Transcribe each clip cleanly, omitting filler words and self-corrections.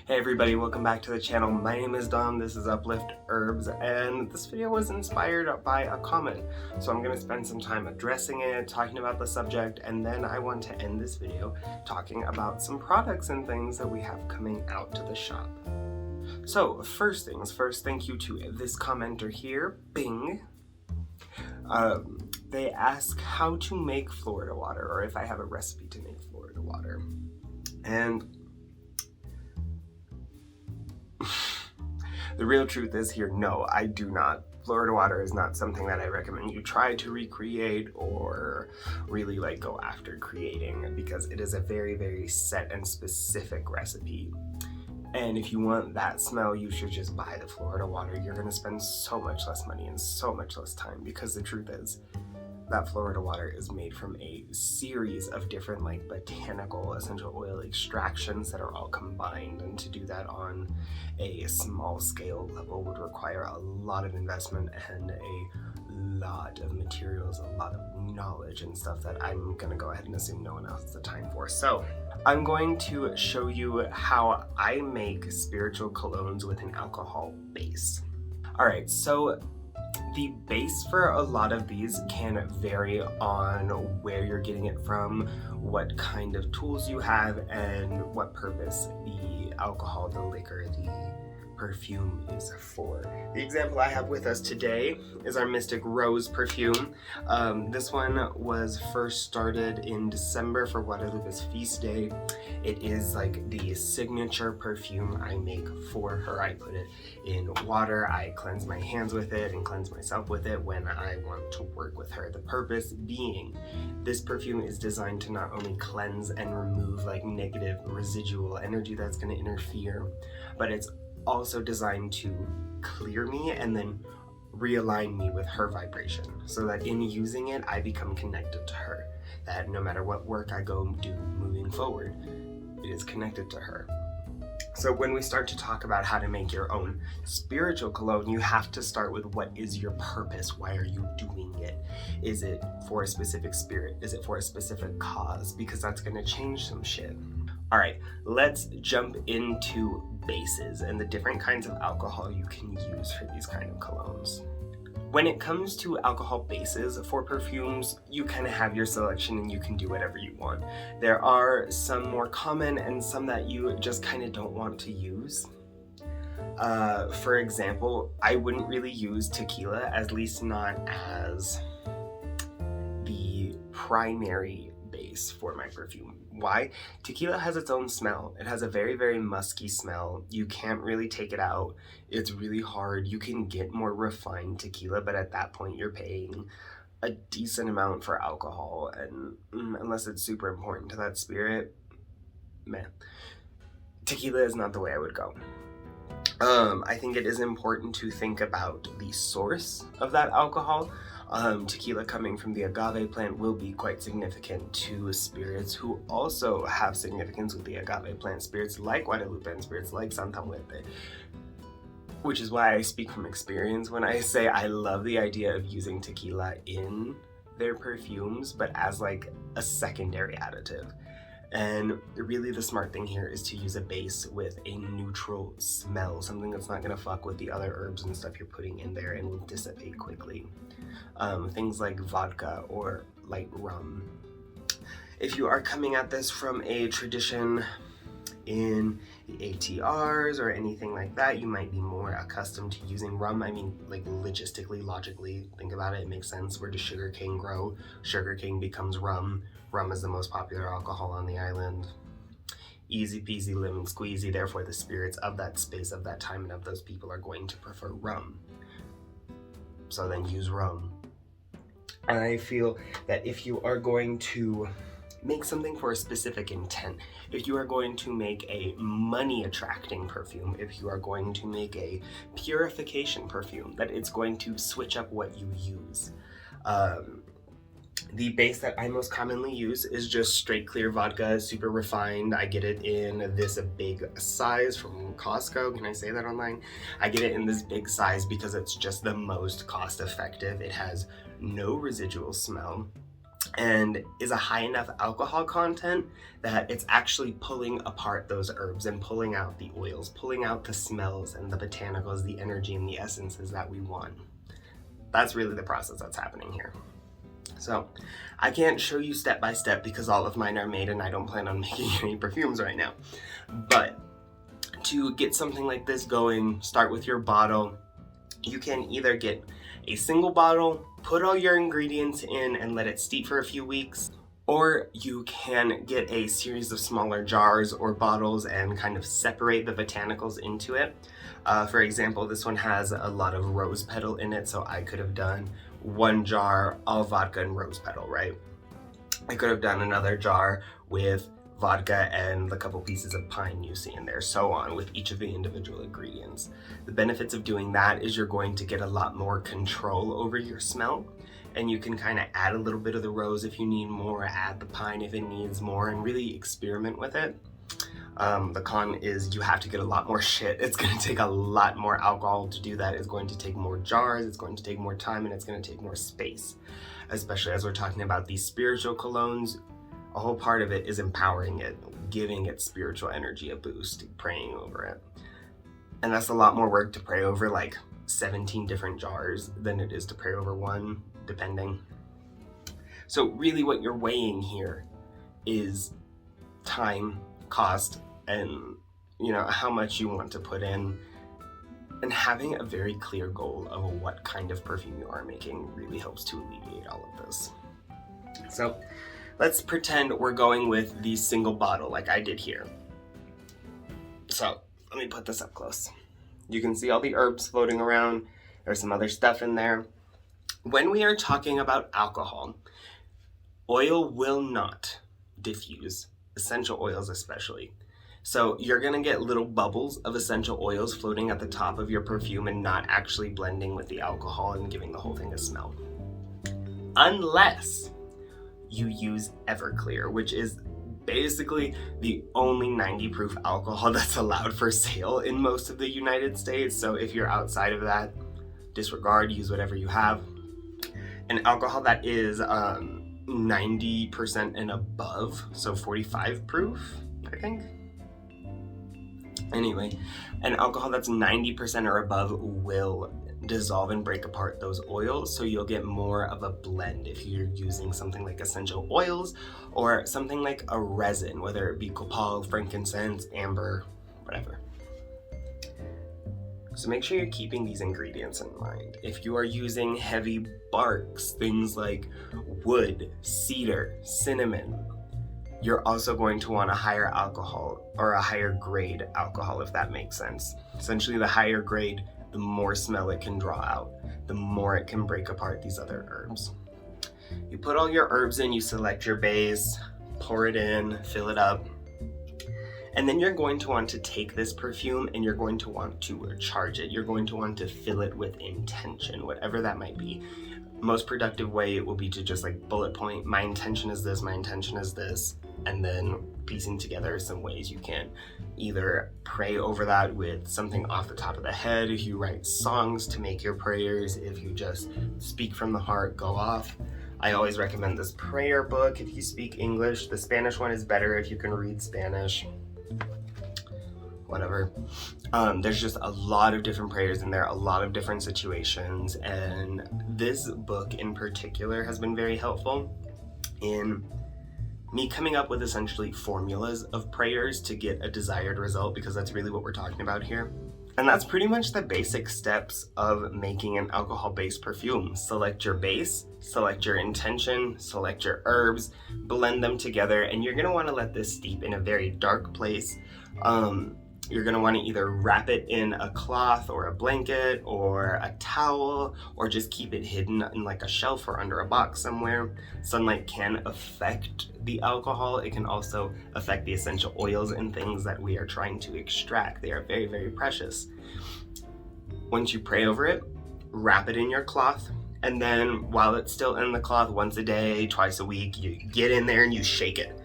Hey everybody, welcome back to the channel. My name is Dom, this is Uplift Herbs, and this video was inspired by a comment. So I'm going to spend some time addressing it, talking about the subject, and then I want to end this video talking about some products and things that we have coming out to the shop. So first things first, thank you to this commenter here, Bing. They ask how to make Florida water, or if I have a recipe to make Florida water. And the real truth is here, no, I do not. Florida water is not something that I recommend you try to recreate or really go after creating, because it is a very, very set and specific recipe. And if you want that smell, you should just buy the Florida water. You're gonna spend so much less money and so much less time, because the truth is that Florida water is made from a series of different botanical essential oil extractions that are all combined, and to do that on a small scale level would require a lot of investment and a lot of materials, a lot of knowledge and stuff that I'm gonna go ahead and assume no one else has the time for. So I'm going to show you how I make spiritual colognes with an alcohol base. Alright, so the base for a lot of these can vary on where you're getting it from, what kind of tools you have, and what purpose the alcohol, the liquor, the perfume is for. The example I have with us today is our Mystic Rose perfume. This one was first started in December for Guadalupe's feast day. It is the signature perfume I make for her. I put it in water, I cleanse my hands with it and cleanse myself with it when I want to work with her. The purpose being, this perfume is designed to not only cleanse and remove negative residual energy that's going to interfere, but it's also designed to clear me and then realign me with her vibration, so that in using it I become connected to her, that no matter what work I go do moving forward, it is connected to her. So when we start to talk about how to make your own spiritual cologne, you have to start with what is your purpose? Why are you doing it? Is it for a specific spirit? Is it for a specific cause? Because that's going to change some shit. All right, let's jump into bases and the different kinds of alcohol you can use for these kind of colognes. When it comes to alcohol bases for perfumes, you kind of have your selection and you can do whatever you want. There are some more common and some that you just kind of don't want to use. For example, I wouldn't really use tequila, at least not as the primary base for my perfume. Why? Tequila has its own smell. It has a very, very musky smell. You can't really take it out. It's really hard. You can get more refined tequila, but at that point you're paying a decent amount for alcohol, and unless it's super important to that spirit, man, tequila is not the way I would go. I think it is important to think about the source of that alcohol. Tequila coming from the agave plant will be quite significant to spirits who also have significance with the agave plant, spirits like Guadalupe and spirits like Santa Muerte. Which is why I speak from experience when I say I love the idea of using tequila in their perfumes, but as a secondary additive. And really the smart thing here is to use a base with a neutral smell, something that's not going to fuck with the other herbs and stuff you're putting in there and will dissipate quickly. Things like vodka or light rum. If you are coming at this from a tradition in the ATRs or anything like that, you might be more accustomed to using rum. I mean, logistically, logically, think about it, it makes sense. Where does sugarcane grow? Sugarcane becomes rum. Rum is the most popular alcohol on the island. Easy peasy lemon squeezy, therefore the spirits of that space, of that time, and of those people are going to prefer rum. So then use rum. I feel that if you are going to make something for a specific intent, if you are going to make a money attracting perfume, if you are going to make a purification perfume, that it's going to switch up what you use. The base that I most commonly use is just straight clear vodka, super refined. I get it in this big size from Costco. Can I say that online? I get it in this big size because it's just the most cost effective. It has no residual smell. and is a high enough alcohol content that it's actually pulling apart those herbs and pulling out the oils, pulling out the smells and the botanicals, the energy and the essences that we want. That's really the process that's happening here. So I can't show you step by step because all of mine are made and I don't plan on making any perfumes right now. But to get something like this going, start with your bottle. You can either get a single bottle, put all your ingredients in and let it steep for a few weeks, or you can get a series of smaller jars or bottles and kind of separate the botanicals into it. For example, this one has a lot of rose petal in it, so I could have done one jar all vodka and rose petal, right? I could have done another jar with vodka and the couple pieces of pine you see in there, so on with each of the individual ingredients. The benefits of doing that is you're going to get a lot more control over your smell, and you can kind of add a little bit of the rose if you need more, add the pine if it needs more, and really experiment with it. The con is you have to get a lot more shit. It's going to take a lot more alcohol to do that. It's going to take more jars, it's going to take more time, and it's going to take more space. Especially as we're talking about these spiritual colognes, a whole part of it is empowering it, giving it spiritual energy a boost, praying over it. And that's a lot more work to pray over like 17 different jars than it is to pray over one, depending. So really what you're weighing here is time, cost, and how much you want to put in, and having a very clear goal of what kind of perfume you are making really helps to alleviate all of this. So let's pretend we're going with the single bottle like I did here. So let me put this up close. You can see all the herbs floating around. There's some other stuff in there. When we are talking about alcohol, oil will not diffuse, essential oils especially. So you're gonna get little bubbles of essential oils floating at the top of your perfume and not actually blending with the alcohol and giving the whole thing a smell. Unless you use Everclear, which is basically the only 90 proof alcohol that's allowed for sale in most of the United States. So if you're outside of that, disregard, use whatever you have. An alcohol that is 90% and above, so 45 proof, I think. Anyway, an alcohol that's 90% or above will dissolve and break apart those oils, so you'll get more of a blend if you're using something like essential oils or something like a resin, whether it be copal, frankincense, amber, whatever. So make sure you're keeping these ingredients in mind. If you are using heavy barks, things like wood, cedar, cinnamon, you're also going to want a higher alcohol or a higher grade alcohol, if that makes sense. Essentially, the higher grade, the more smell it can draw out, the more it can break apart these other herbs. You put all your herbs in, you select your base, pour it in, fill it up, and then you're going to want to take this perfume and you're going to want to charge it. You're going to want to fill it with intention, whatever that might be. Most productive way it will be to just like bullet point, my intention is this, my intention is this, and then piecing together some ways you can either pray over that with something off the top of the head, if you write songs to make your prayers, if you just speak from the heart, go off. I always recommend this prayer book if you speak English. The Spanish one is better if you can read Spanish. Whatever. There's just a lot of different prayers in there, a lot of different situations, and this book in particular has been very helpful in me coming up with essentially formulas of prayers to get a desired result, because that's really what we're talking about here. And that's pretty much the basic steps of making an alcohol-based perfume. Select your base, select your intention, select your herbs, blend them together, and you're gonna wanna let this steep in a very dark place. You're gonna wanna either wrap it in a cloth or a blanket or a towel, or just keep it hidden in like a shelf or under a box somewhere. Sunlight can affect the alcohol. It can also affect the essential oils and things that we are trying to extract. They are very, very precious. Once you pray over it, wrap it in your cloth, and then while it's still in the cloth, once a day, twice a week, you get in there and you shake it.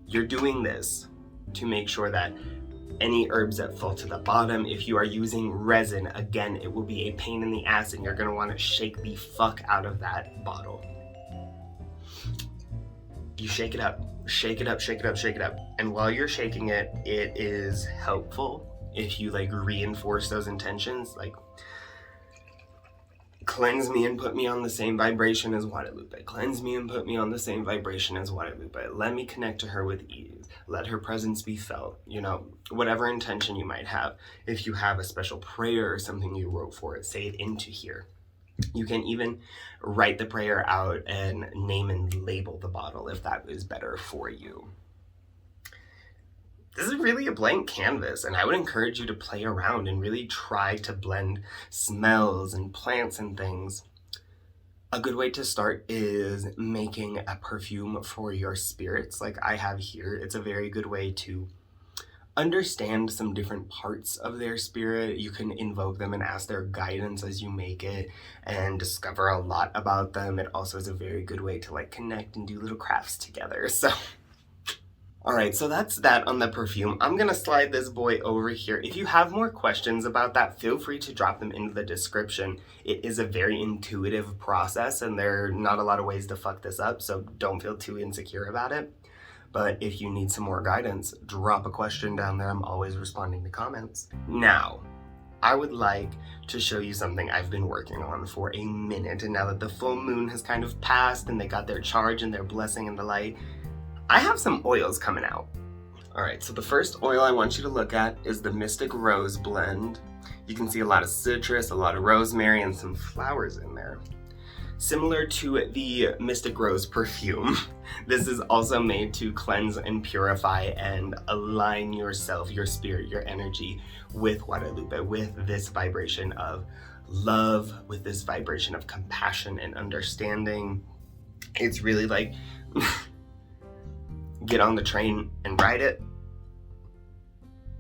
You're doing this to make sure that any herbs that fall to the bottom. If you are using resin, again, it will be a pain in the ass and you're gonna wanna shake the fuck out of that bottle. You shake it up, shake it up, shake it up, shake it up. And while you're shaking it, it is helpful if you like reinforce those intentions, like cleanse me and put me on the same vibration as Guadalupe. Cleanse me and put me on the same vibration as Guadalupe. Let me connect to her with ease. Let her presence be felt. You know, whatever intention you might have. If you have a special prayer or something you wrote for it, say it into here. You can even write the prayer out and name and label the bottle if that is better for you. This is really a blank canvas, and I would encourage you to play around and really try to blend smells and plants and things. A good way to start is making a perfume for your spirits like I have here. It's a very good way to understand some different parts of their spirit. You can invoke them and ask their guidance as you make it and discover a lot about them. It also is a very good way to like connect and do little crafts together. So all right, so that's that on the perfume. I'm gonna slide this boy over here. If you have more questions about that, feel free to drop them into the description. It is a very intuitive process and there are not a lot of ways to fuck this up, so don't feel too insecure about it. But if you need some more guidance, drop a question down there. I'm always responding to comments. Now, I would like to show you something I've been working on for a minute, and now that the full moon has kind of passed and they got their charge and their blessing and the light, I have some oils coming out. All right, so the first oil I want you to look at is the Mystic Rose blend. You can see a lot of citrus, a lot of rosemary, and some flowers in there. Similar to the Mystic Rose perfume, this is also made to cleanse and purify and align yourself, your spirit, your energy with Guadalupe, with this vibration of love, with this vibration of compassion and understanding. It's really like get on the train and ride it.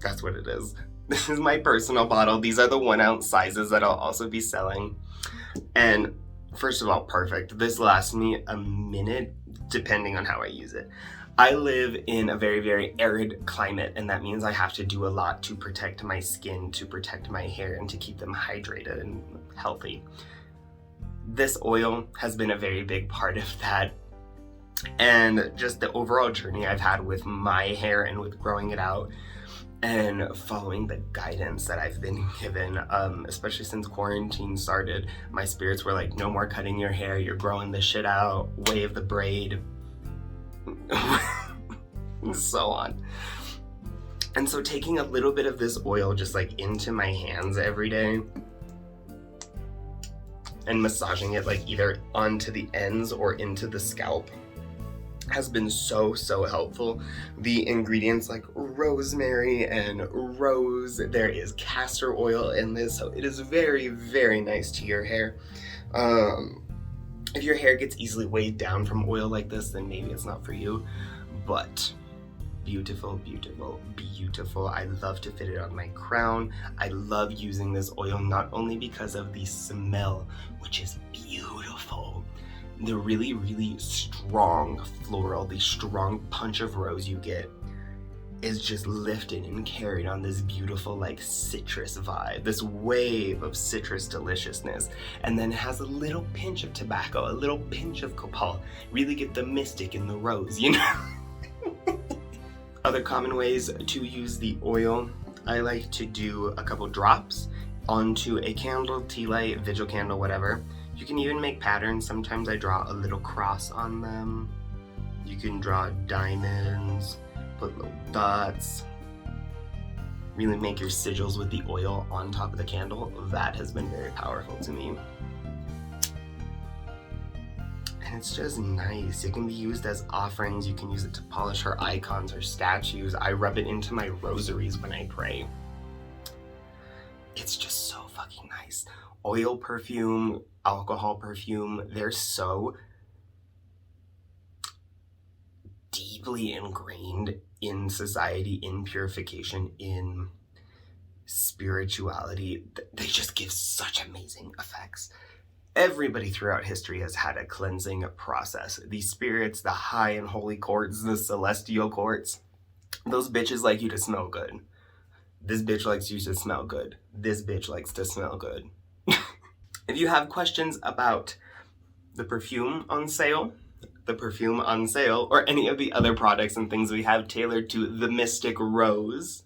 That's what it is. This is my personal bottle. These are the 1 ounce sizes that I'll also be selling. And first of all, perfect. This lasts me a minute depending on how I use it. I live in a very, very arid climate, and that means I have to do a lot to protect my skin, to protect my hair, and to keep them hydrated and healthy. This oil has been a very big part of that. And just the overall journey I've had with my hair and with growing it out and following the guidance that I've been given, especially since quarantine started. My spirits were like, no more cutting your hair, you're growing the shit out, wave the braid, and so on. And so taking a little bit of this oil just like into my hands every day and massaging it like either onto the ends or into the scalp has been so helpful. The ingredients like rosemary and rose, there is castor oil in this, so it is very, very nice to your hair. If your hair gets easily weighed down from oil like this, then maybe it's not for you, but beautiful, beautiful, beautiful. I love to fit it on my crown. I love using this oil not only because of the smell, which is beautiful, the really, really strong floral, the strong punch of rose you get is just lifted and carried on this beautiful like citrus vibe, this wave of citrus deliciousness, and then it has a little pinch of tobacco, a little pinch of copal. Really get the mystic in the rose, you know? Other common ways to use the oil, I like to do a couple drops onto a candle, tea light, vigil candle, whatever. You can even make patterns. Sometimes I draw a little cross on them. You can draw diamonds, put little dots, really make your sigils with the oil on top of the candle. That has been very powerful to me. And it's just nice. It can be used as offerings. You can use it to polish her icons or statues. I rub it into my rosaries when I pray. It's just so fucking nice. Oil perfume, alcohol perfume, they're so deeply ingrained in society, in purification, in spirituality. They just give such amazing effects. Everybody throughout history has had a cleansing process. The spirits, the high and holy courts, the celestial courts, those bitches like you to smell good. This bitch likes you to smell good. This bitch likes to smell good. If you have questions about the perfume on sale, or any of the other products and things we have tailored to the Mystic Rose,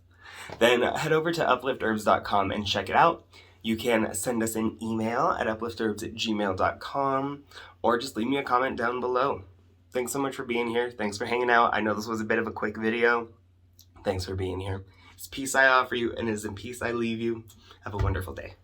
then head over to upliftherbs.com and check it out. You can send us an email at upliftherbs@gmail.com or just leave me a comment down below. Thanks so much for being here. Thanks for hanging out. I know this was a bit of a quick video. Thanks for being here. It's peace I offer you, and it is in peace I leave you. Have a wonderful day.